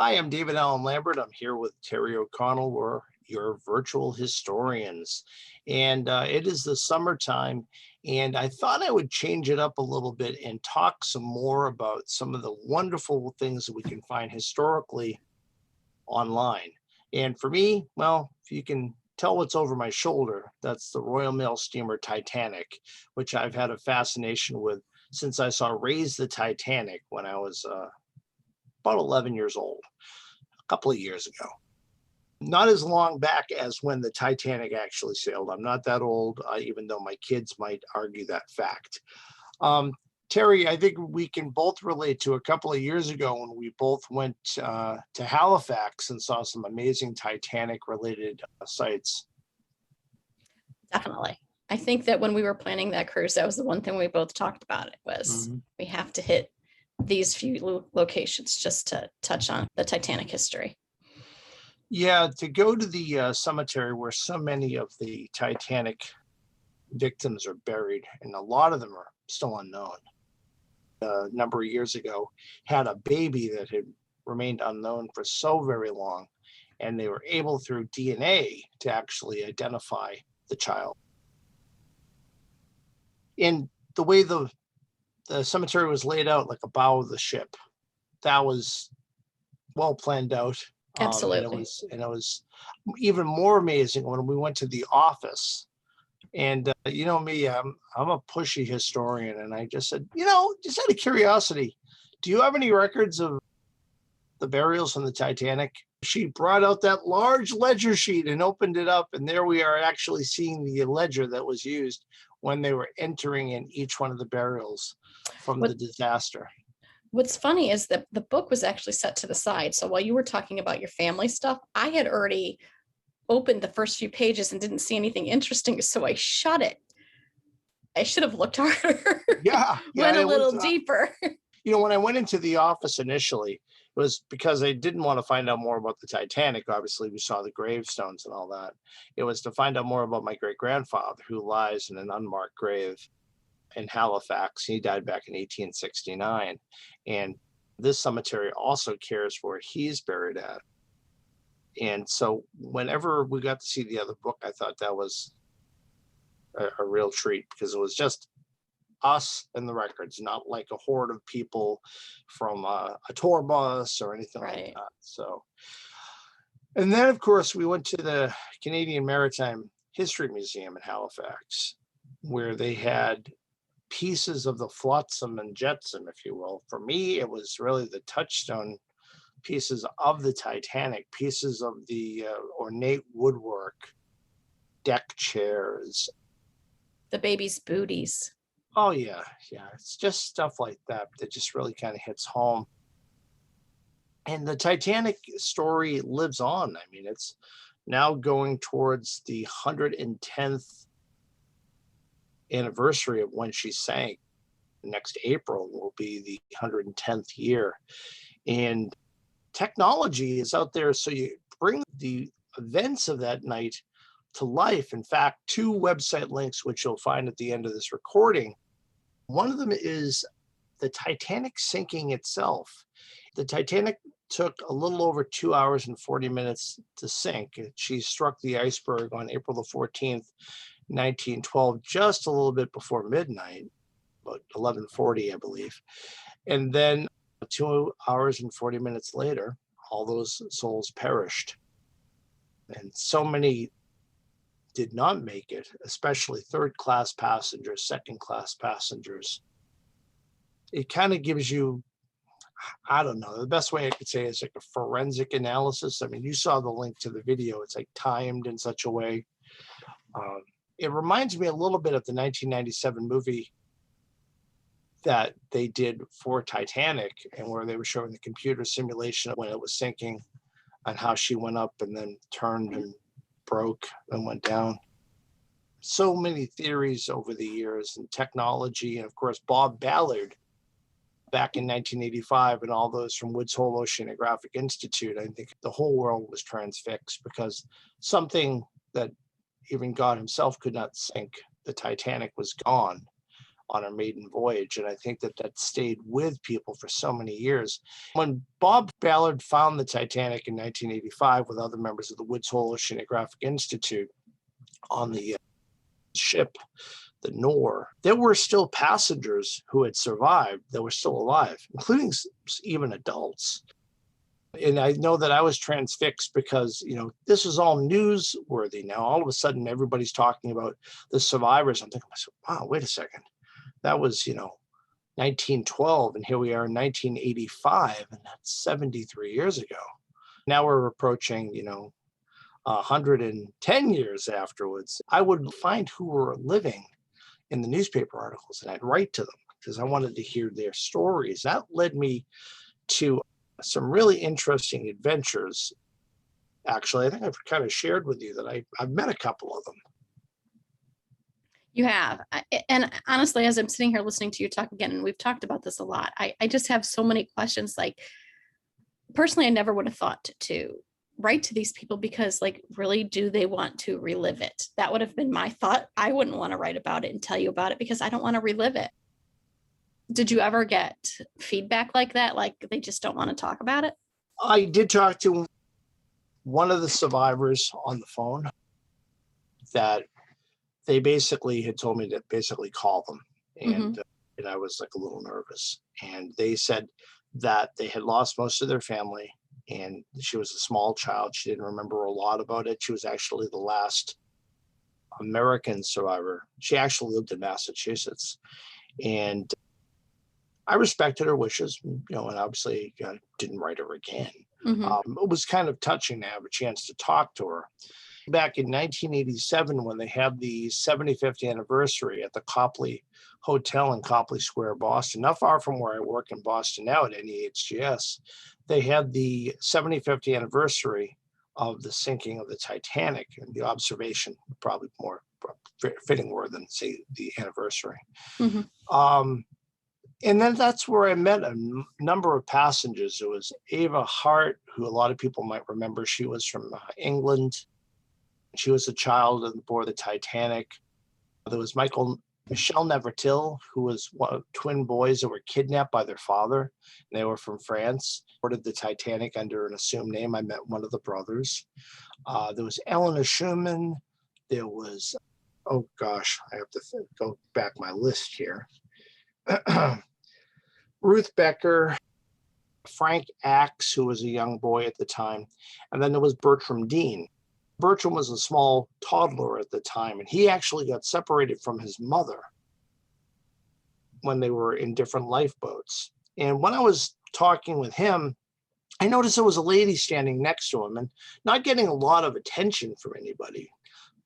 Hi, I'm David Allen Lambert. I'm here with Terry O'Connell. We're your virtual historians. And it is the summertime. And I thought I would change it up a little bit and talk some more about some of the wonderful things that we can find historically online. And for me, well, if you can tell what's over my shoulder, that's the Royal Mail steamer Titanic, which I've had a fascination with since I saw Raise the Titanic when I was about 11 years old, a couple of years ago. Not as long back as when the Titanic actually sailed. I'm not that old, even though my kids might argue that fact. Um, Terry, I think we can both relate to a couple of years ago when we both went to Halifax and saw some amazing Titanic related sites. Definitely. I think that when we were planning that cruise, that was the one thing we both talked about. It was we have to hit these few locations just to touch on the Titanic history. Yeah, to go to the cemetery where so many of the Titanic victims are buried, and a lot of them are still unknown. A number of years ago, had a baby that had remained unknown for so very long, and they were able through DNA to actually identify the child. And the way the cemetery was laid out, like a bow of the ship, that was well planned out. Absolutely. And it was even more amazing when we went to the office. And you know me, I'm a pushy historian, and I just said, just out of curiosity, do you have any records of the burials on the Titanic? She brought out that large ledger sheet and opened it up, and there we are actually seeing the ledger that was used when they were entering in each one of the burials from the disaster. What's funny is that the book was actually set to the side. So while you were talking about your family stuff, I had already opened the first few pages and didn't see anything interesting. So I shut it. I should have looked harder. Yeah. Went a little deeper. When I went into the office initially, it was because I didn't want to find out more about the Titanic. Obviously, we saw the gravestones and all that. It was to find out more about my great-grandfather, who lies in an unmarked grave in Halifax. He died back in 1869. And this cemetery also cares where he's buried at. And so whenever we got to see the other book, I thought that was a real treat, because it was just us and the records, not like a horde of people from a tour bus or anything like that. So, and then of course we went to the Canadian Maritime History Museum in Halifax, where they had pieces of the flotsam and jetsam, if you will. For me, it was really the touchstone pieces of the Titanic, pieces of the ornate woodwork, deck chairs, the baby's booties. Oh yeah. It's just stuff like that that just really kind of hits home. And the Titanic story lives on. I mean, it's now going towards the 110th anniversary of when she sank. Next April will be the 110th year. And technology is out there, so you bring the events of that night to life. In fact, two website links, which you'll find at the end of this recording. One of them is the Titanic sinking itself. The Titanic took a little over 2 hours and 40 minutes to sink. She struck the iceberg on April the 14th, 1912, just a little bit before midnight, about 11:40, I believe. And then 2 hours and 40 minutes later, all those souls perished. And so many did not make it, especially third-class passengers, second-class passengers. It kind of gives you, I don't know, the best way I could say is like a forensic analysis. I mean, you saw the link to the video. It's like timed in such a way. It reminds me a little bit of the 1997 movie that they did for Titanic, and where they were showing the computer simulation when it was sinking and how she went up and then turned and broke and went down. So many theories over the years, and technology, and of course Bob Ballard back in 1985 and all those from Woods Hole Oceanographic Institute. I think the whole world was transfixed, because something that even God himself could not sink, the Titanic, was gone. on her maiden voyage. And I think that that stayed with people for so many years. When Bob Ballard found the Titanic in 1985 with other members of the Woods Hole Oceanographic Institute on the ship, the Nore, there were still passengers who had survived that were still alive, including even adults. And I know that I was transfixed because, this is all newsworthy now. All of a sudden, everybody's talking about the survivors. I'm thinking, wow, wait a second. That was, 1912, and here we are in 1985, and that's 73 years ago. Now we're approaching, 110 years afterwards. I would find who were living in the newspaper articles, and I'd write to them because I wanted to hear their stories. That led me to some really interesting adventures. Actually, I think I've kind of shared with you that I've met a couple of them. You have. And honestly, as I'm sitting here listening to you talk again, and we've talked about this a lot, I just have so many questions. Like, personally, I never would have thought to write to these people because, like, really, do they want to relive it? That would have been my thought. I wouldn't want to write about it and tell you about it because I don't want to relive it. Did you ever get feedback like that? Like they just don't want to talk about it? I did talk to one of the survivors on the phone that they basically had told me to basically call them. And I was like a little nervous. And they said that they had lost most of their family and she was a small child. She didn't remember a lot about it. She was actually the last American survivor. She actually lived in Massachusetts. And I respected her wishes, and obviously didn't write her again. It was kind of touching to have a chance to talk to her. Back in 1987, when they had the 75th anniversary at the Copley Hotel in Copley Square, Boston, not far from where I work in Boston now at NEHGS, they had the 75th anniversary of the sinking of the Titanic, and the observation probably more fitting word than, say, the anniversary. And then that's where I met a number of passengers. It was Ava Hart, who a lot of people might remember. She was from England. She was a child on board the Titanic. There was Michelle Nevertil, who was one of twin boys that were kidnapped by their father. They were from France. Boarded the Titanic under an assumed name. I met one of the brothers. There was Eleanor Schumann. There was, oh gosh, I have to go back my list here. Ruth Becker, Frank Axe, who was a young boy at the time, and then there was Bertram Dean. Bertram was a small toddler at the time, and he actually got separated from his mother when they were in different lifeboats. And when I was talking with him, I noticed there was a lady standing next to him and not getting a lot of attention from anybody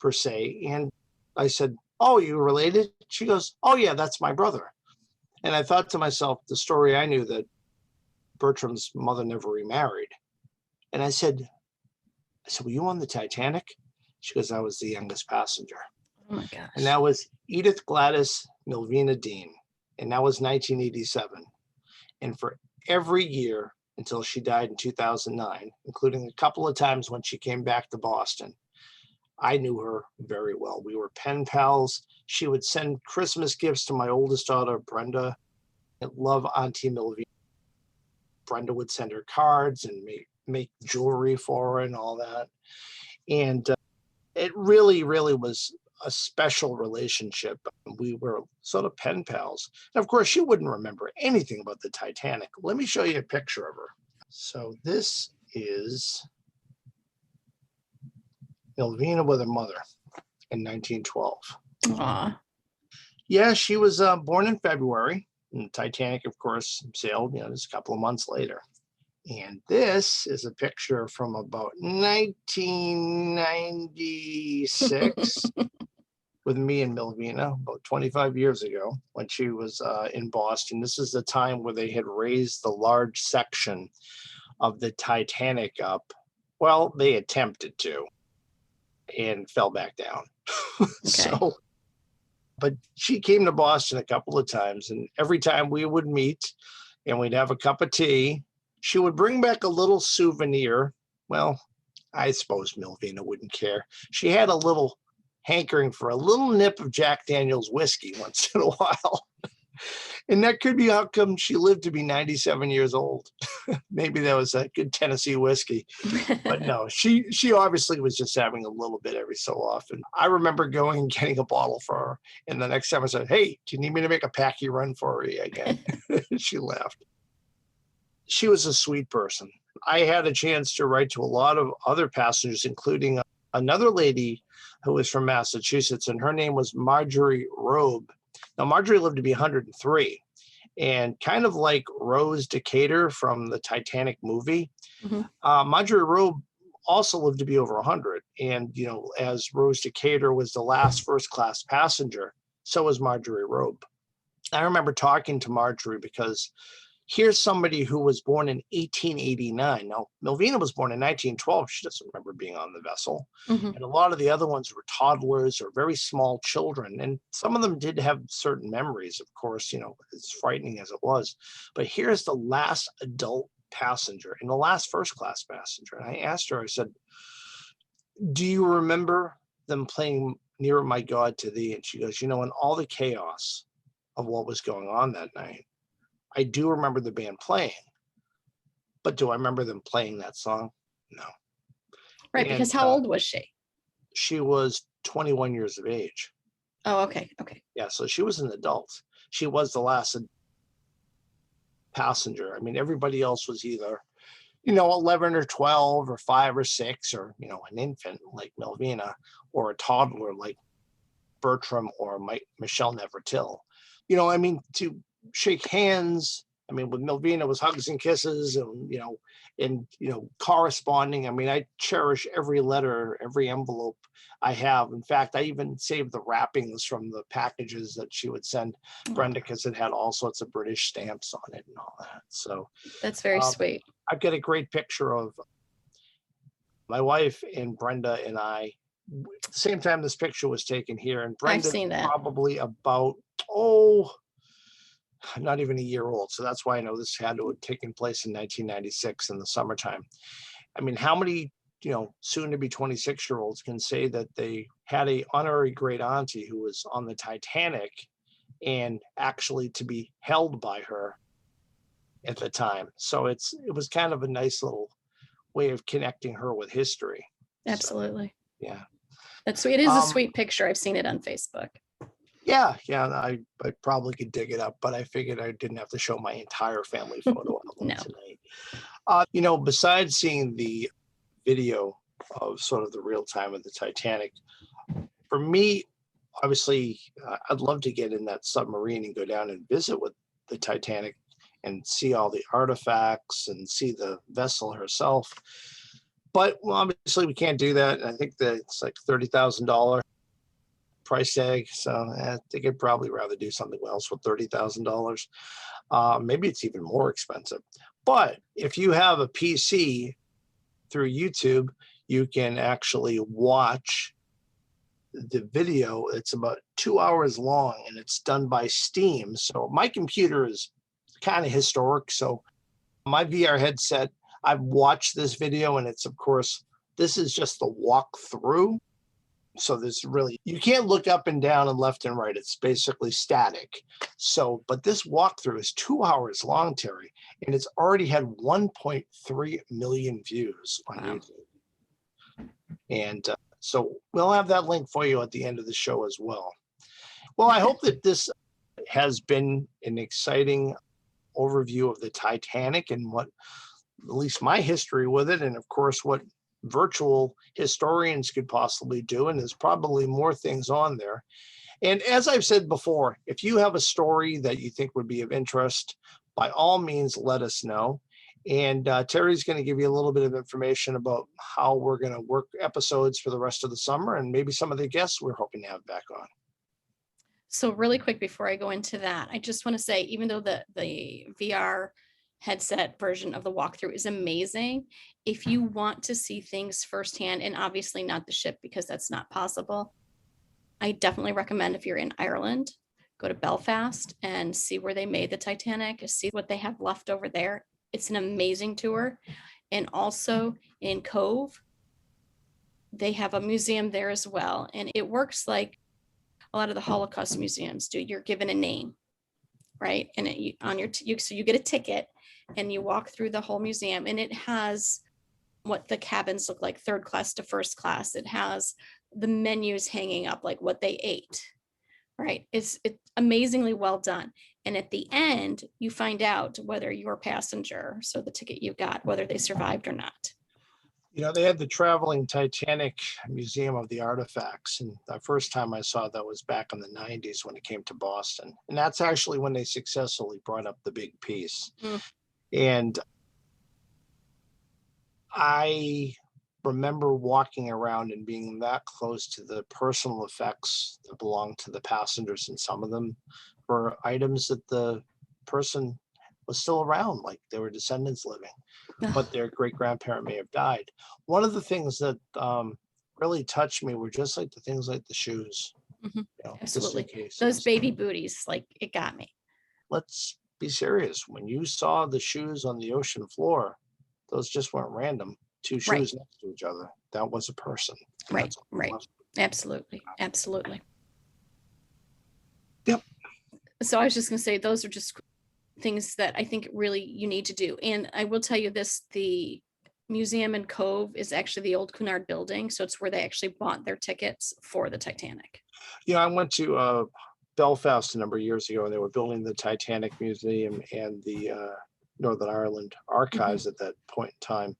per se. And I said, "Oh, you related?" She goes, "Oh yeah, that's my brother." And I thought to myself, the story I knew that Bertram's mother never remarried. And I said, were you on the Titanic? She goes, I was the youngest passenger. Oh my gosh. And that was Edith Gladys Milvina Dean. And that was 1987. And for every year until she died in 2009, including a couple of times when she came back to Boston, I knew her very well. We were pen pals. She would send Christmas gifts to my oldest daughter, Brenda. I love Auntie Milvina. Brenda would send her cards and make jewelry for her and all that. And it really, really was a special relationship. We were sort of pen pals. And of course, she wouldn't remember anything about the Titanic. Let me show you a picture of her. So this is Milvina with her mother in 1912. Aww. Yeah, she was born in February. And the Titanic, of course, sailed, just a couple of months later. And this is a picture from about 1996 with me and Milvina, about 25 years ago, when she was in Boston. This is the time where they had raised the large section of the Titanic up. Well, they attempted to and fell back down. Okay. But she came to Boston a couple of times, and every time we would meet and we'd have a cup of tea, she would bring back a little souvenir. Well, I suppose Milvina wouldn't care. She had a little hankering for a little nip of Jack Daniel's whiskey once in a while. And that could be how come she lived to be 97 years old. Maybe that was a good Tennessee whiskey. But no, she obviously was just having a little bit every so often. I remember going and getting a bottle for her. And the next time I said, "Hey, do you need me to make a packy run for you again?" She laughed. She was a sweet person. I had a chance to write to a lot of other passengers, including another lady who was from Massachusetts, and her name was Marjorie Robe. Now, Marjorie lived to be 103, and kind of like Rose Decatur from the Titanic movie, Marjorie Robe also lived to be over 100. And, you know, as Rose Decatur was the last first-class passenger, so was Marjorie Robe. I remember talking to Marjorie because here's somebody who was born in 1889. Now, Melvina was born in 1912. She doesn't remember being on the vessel. And a lot of the other ones were toddlers or very small children. And some of them did have certain memories, of course, you know, as frightening as it was. But here's the last adult passenger and the last first-class passenger. And I asked her, I said, "Do you remember them playing Nearer My God to Thee?" And she goes, "You know, in all the chaos of what was going on that night, I do remember the band playing, but do I remember them playing that song? No." Right, And because how old was she? she was 21 years of age. Oh, okay. Yeah, so she was an adult. She was the last passenger. I mean, everybody else was either, you know, 11 or 12 or 5 or 6, or, you know, an infant like Melvina, or a toddler like Bertram or Michelle Nevertill. You know, I mean, to shake hands. I mean, with Melvina was hugs and kisses, and corresponding. I mean, I cherish every letter, every envelope I have. In fact, I even saved the wrappings from the packages that she would send Brenda, because it had all sorts of British stamps on it and all that. So That's very sweet. I've got a great picture of my wife and Brenda and I. At the same time this picture was taken here, and Brenda seen that. probably about not even a year old. So that's why I know this had to have taken place in 1996 in the summertime. I mean, how many, you know, soon to be 26-year-olds can say that they had a honorary great auntie who was on the Titanic, and actually to be held by her at the time. So it was kind of a nice little way of connecting her with history. Absolutely. So, yeah. That's sweet. It is a sweet picture. I've seen it on Facebook. Yeah, I probably could dig it up, but I figured I didn't have to show my entire family photo album tonight. You know, besides seeing the video of sort of the real time of the Titanic, for me, obviously, I'd love to get in that submarine and go down and visit with the Titanic and see all the artifacts and see the vessel herself. But obviously, we can't do that. I think that it's like $30,000 price tag. So I think I'd probably rather do something else with $30,000. Maybe it's even more expensive. But if you have a PC through YouTube, you can actually watch the video. It's about 2 hours long, and it's done by Steam. So my computer is kind of historic. So my VR headset, I've watched this video, and it's, of course, this is just the walkthrough. So there's really, you can't look up and down and left and right. It's basically static. So, but this walkthrough is 2 hours long, Terry, and it's already had 1.3 million views on YouTube. And so we'll have that link for you at the end of the show as well. Well, I hope that this has been an exciting overview of the Titanic and what, at least my history with it, and of course, what virtual historians could possibly do. And there's probably more things on there. And as I've said before, if you have a story that you think would be of interest, by all means, let us know. And Terry's going to give you a little bit of information about how we're going to work episodes for the rest of the summer, and maybe some of the guests we're hoping to have back on. So really quick before I go into that, I just want to say, even though the VR headset version of the walkthrough is amazing, if you want to see things firsthand, and obviously not the ship because that's not possible, I definitely recommend, if you're in Ireland, go to Belfast and see where they made the Titanic, see what they have left over there. It's an amazing tour. And also in Cove, They have a museum there as well. And it works like a lot of the Holocaust museums do. You're given a name, right? And so you get a ticket and you walk through the whole museum, and it has what the cabins look like, third class to first class. It has the menus hanging up, like what they ate, right? It's amazingly well done. And at the end, you find out whether your passenger, so the ticket you got, whether they survived or not. They had the traveling Titanic Museum of the Artifacts. And the first time I saw that was back in the 90s when it came to Boston. And that's actually when they successfully brought up the big piece. And I remember walking around and being that close to the personal effects that belonged to the passengers. And some of them were items that the person was still around, like they were descendants living, but their great grandparent may have died. One of the things that really touched me were just like the things like the shoes, the Absolutely. suitcases. Those baby booties, like it got me. Let's be serious. When you saw the shoes on the ocean floor, those just weren't random. Two shoes next to each other. That was a person. Right. Absolutely. Absolutely. Yep. So I was just going to say, those are just things that I think really you need to do. And I will tell you this, the museum in Cove is actually the old Cunard building. So it's where they actually bought their tickets for the Titanic. I went to Belfast a number of years ago, and they were building the Titanic Museum and the Northern Ireland Archives at that point in time.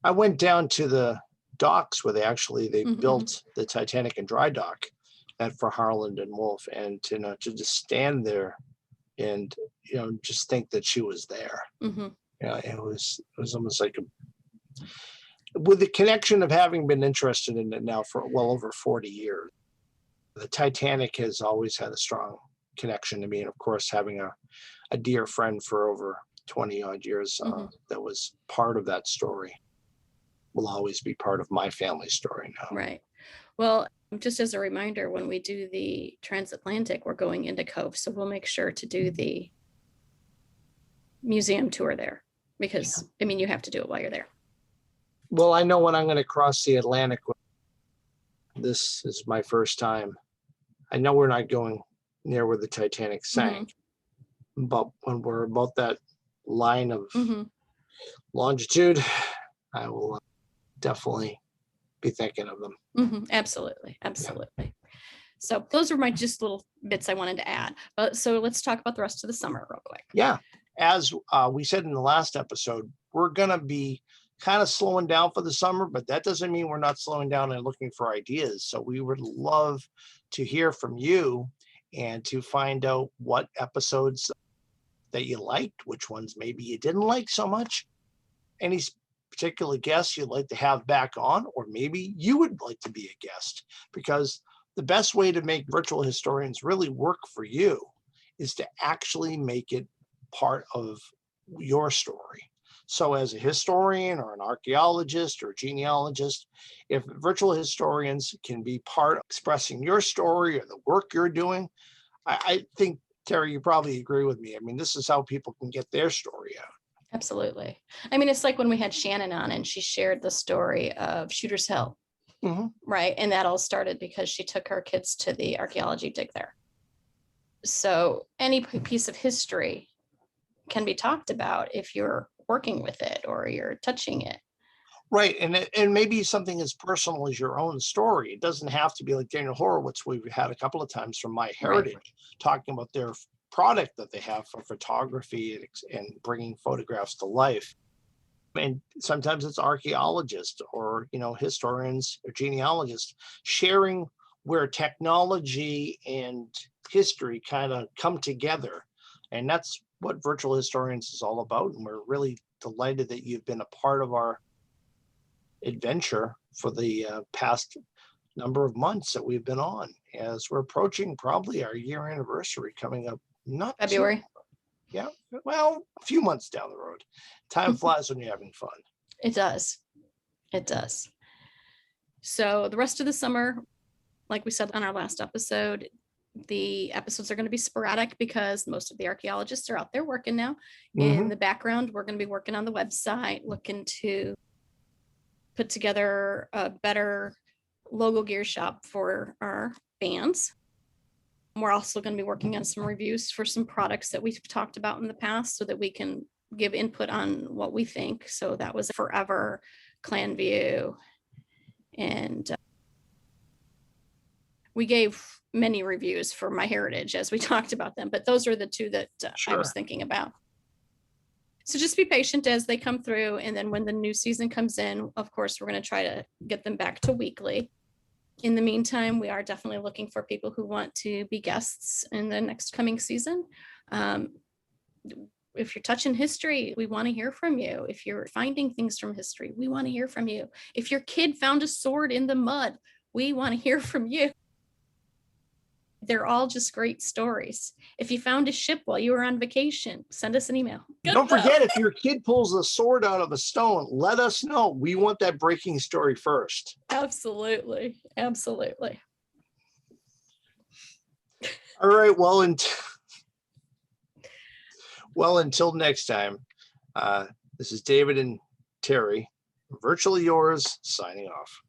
I went down to the docks where they built the Titanic and dry dock for Harland and Wolff, and to just stand there and just think that she was there. It was almost like with the connection of having been interested in it now for well over 40 years. The Titanic has always had a strong connection to me, and of course having a dear friend for over 20 odd years that was part of that story will always be part of my family story now. Right. Well, just as a reminder, when we do the transatlantic, we're going into Cove. So we'll make sure to do the museum tour there, because you have to do it while you're there. Well, I know when I'm going to cross the Atlantic, this is my first time. I know we're not going near where the Titanic sank, but when we're about that line of longitude, I will definitely be thinking of them. Absolutely. Yeah. So those are my just little bits I wanted to add. But so let's talk about the rest of the summer real quick. Yeah. As we said in the last episode, we're going to be kind of slowing down for the summer, but that doesn't mean we're not slowing down and looking for ideas. So we would love to hear from you and to find out what episodes that you liked, which ones maybe you didn't like so much, any particular guests you'd like to have back on, or maybe you would like to be a guest, because the best way to make virtual historians really work for you is to actually make it part of your story. So as a historian or an archaeologist or a genealogist, if virtual historians can be part of expressing your story or the work you're doing, I think, Terry, you probably agree with me. This is how people can get their story out. Absolutely. It's like when we had Shannon on and she shared the story of Shooter's Hill, right? And that all started because she took her kids to the archaeology dig there. So any piece of history can be talked about if you're working with it or you're touching it. Right. And maybe something as personal as your own story. It doesn't have to be like Daniel Horowitz, we've had a couple of times from My Heritage, talking about their product that they have for photography and bringing photographs to life. And sometimes it's archaeologists or, historians or genealogists sharing where technology and history kind of come together. And that's what Virtual Historians is all about. And we're really delighted that you've been a part of our adventure for the past number of months that we've been on, as we're approaching probably our year anniversary coming up. Not February. Yeah. Well, a few months down the road. Time flies when you're having fun. It does. It does. So the rest of the summer, like we said on our last episode, the episodes are going to be sporadic because most of the archaeologists are out there working now. In the background, we're going to be working on the website, looking to put together a better logo gear shop for our bands. We're also going to be working on some reviews for some products that we've talked about in the past so that we can give input on what we think. So that was Forever, Clan View, and we gave many reviews for My Heritage as we talked about them, but those are the two that I was thinking about. So just be patient as they come through. And then when the new season comes in, of course, we're going to try to get them back to weekly. In the meantime, we are definitely looking for people who want to be guests in the next coming season. If you're touching history, we want to hear from you. If you're finding things from history, we want to hear from you. If your kid found a sword in the mud, we want to hear from you. They're all just great stories. If you found a ship while you were on vacation, send us an email. Don't forget, if your kid pulls a sword out of a stone, let us know. We want that breaking story first. Absolutely. Absolutely. All right. Well, until next time, this is David and Terry, virtually yours, signing off.